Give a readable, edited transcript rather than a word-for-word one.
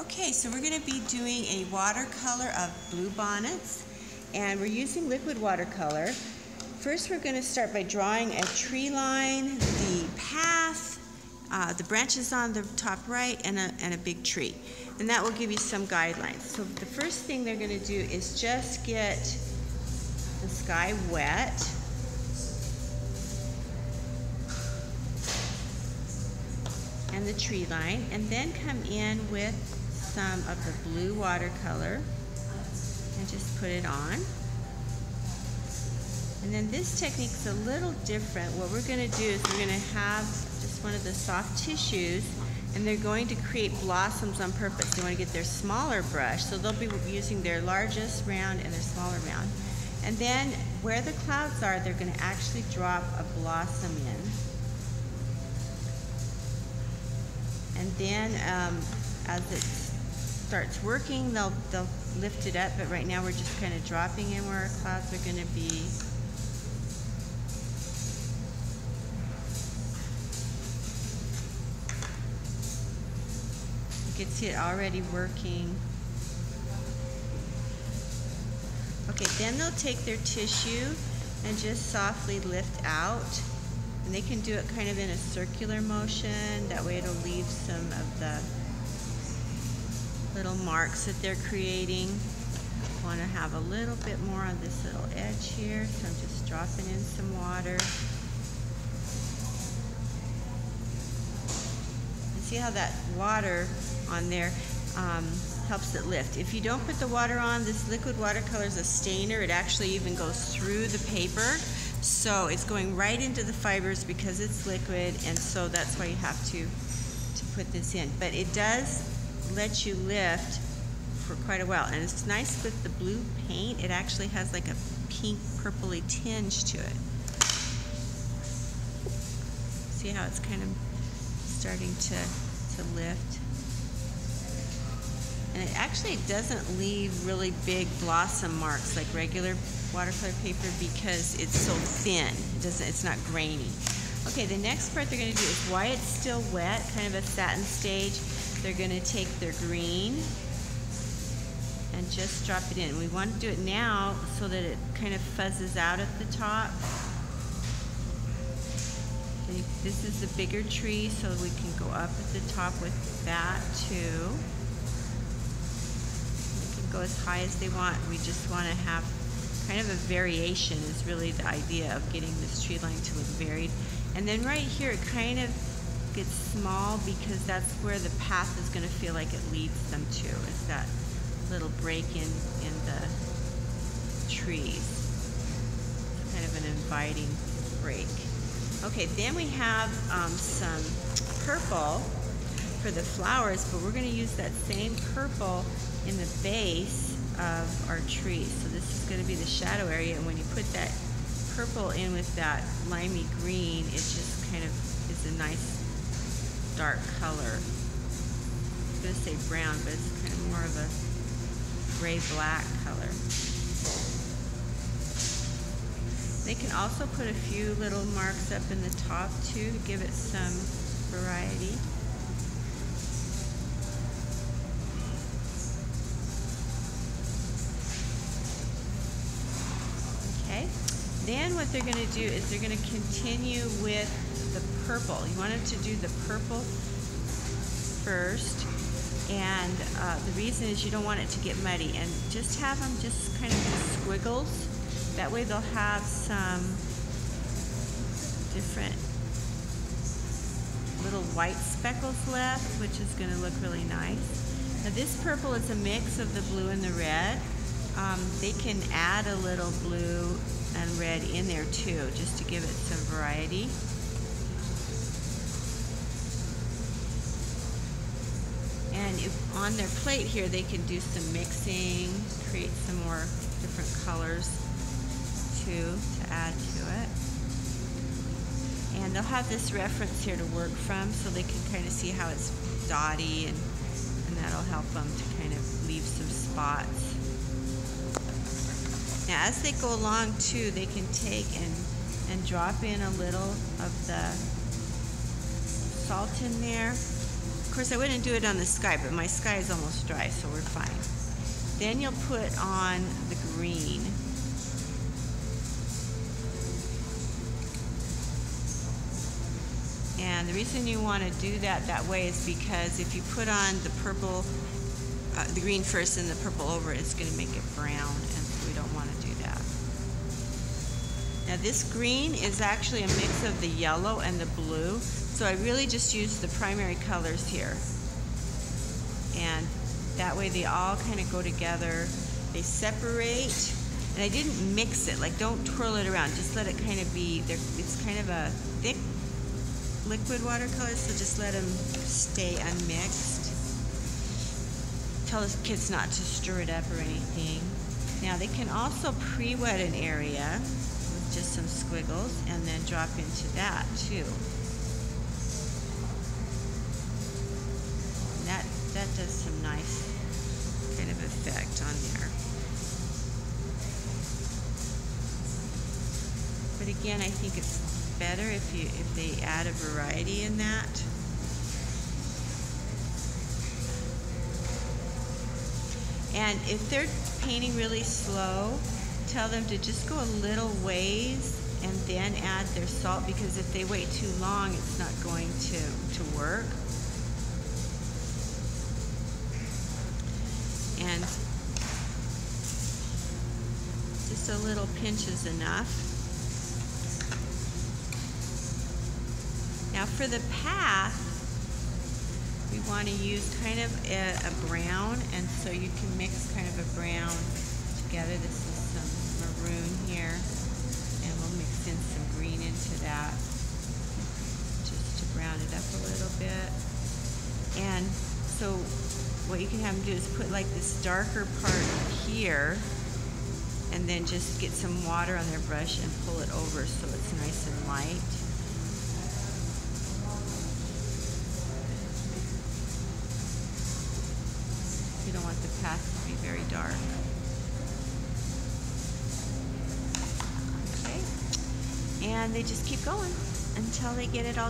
Okay, so we're going to be doing a watercolor of blue bonnets, and we're using liquid watercolor. First, we're going to start by drawing a tree line, the path, the branches on the top right, and a big tree. And that will give you some guidelines. So the first thing they're going to do is just get the sky wet. And the tree line, and then come in with some of the blue watercolor and just put it on. And then this technique's a little different. What we're going to do is we're going to have just one of the soft tissues, and they're going to create blossoms on purpose. They want to get their smaller brush, so they'll be using their largest round and their smaller round. And then where the clouds are, they're going to actually drop a blossom in. And then as it starts working, they'll lift it up, but right now we're just kind of dropping in where our clouds are going to be. You can see it already working. Okay, then they'll take their tissue and just softly lift out. And they can do it kind of in a circular motion. That way it'll leave some of the little marks that they're creating. I want to have a little bit more on this little edge here, so I'm just dropping in some water. And see how that water on there helps it lift. If you don't put the water on, this liquid watercolor is a stainer. It actually even goes through the paper. So it's going right into the fibers because it's liquid, and so that's why you have to put this in. But it does let you lift for quite a while, and it's nice with the blue paint. It actually has like a pink purpley tinge to it. See how it's kind of starting to lift? And it actually doesn't leave really big blossom marks like regular watercolor paper because it's so thin. It's not grainy. Okay, the next part they're going to do is while it's still wet, kind of a satin stage, they're going to take their green and just drop it in. We want to do it now so that it kind of fuzzes out at the top. Okay, this is the bigger tree, so we can go up at the top with that too. Go as high as they want. We just want to have kind of a variation is really the idea of getting this tree line to look varied. And then right here it kind of gets small because that's where the path is going to feel like it leads them to, is that little break in the trees. It's kind of an inviting break. Okay, then we have some purple for the flowers, but we're going to use that same purple in the base of our tree. So this is going to be the shadow area, and when you put that purple in with that limey green, it just kind of is a nice dark color. I was going to say brown, but it's kind of more of a gray-black color. They can also put a few little marks up in the top too to give it some variety. Then what they're going to do is they're going to continue with the purple. You want them to do the purple first, and the reason is you don't want it to get muddy, and just have them just kind of squiggles. That way they'll have some different little white speckles left, which is going to look really nice. Now this purple is a mix of the blue and the red. They can add a little blue and red in there too, just to give it some variety. And if on their plate here, they can do some mixing, create some more different colors too to add to it. And they'll have this reference here to work from, so they can kind of see how it's dotty, and that'll help them to kind of leave some spots. Now as they go along too, they can take and drop in a little of the salt in there Of course, I wouldn't do it on the sky, but my sky is almost dry, so we're fine. Then you'll put on the green. And the reason you want to do that way is because if you put on the purple, the green first and the purple over it, it's going to make it brown, and so we don't want to do that. Now this green is actually a mix of the yellow and the blue, so I really just use the primary colors here. And that way they all kind of go together. They separate, and I didn't mix it, like don't twirl it around, just let it kind of be, it's kind of a thick liquid watercolor, so just let them stay unmixed. Tell the kids not to stir it up or anything. Now they can also pre-wet an area with just some squiggles and then drop into that too. And that does some nice kind of effect on there. But again, I think it's better if they add a variety in that. And if they're painting really slow, tell them to just go a little ways and then add their salt, because if they wait too long, it's not going to work. And just a little pinch is enough. Now for the path, we want to use kind of a brown, and so you can mix kind of a brown together. This is some maroon here, and we'll mix in some green into that just to brown it up a little bit. And so what you can have them do is put like this darker part here, and then just get some water on their brush and pull it over so it's nice and light. You don't want the path to be very dark. Okay, and they just keep going until they get it all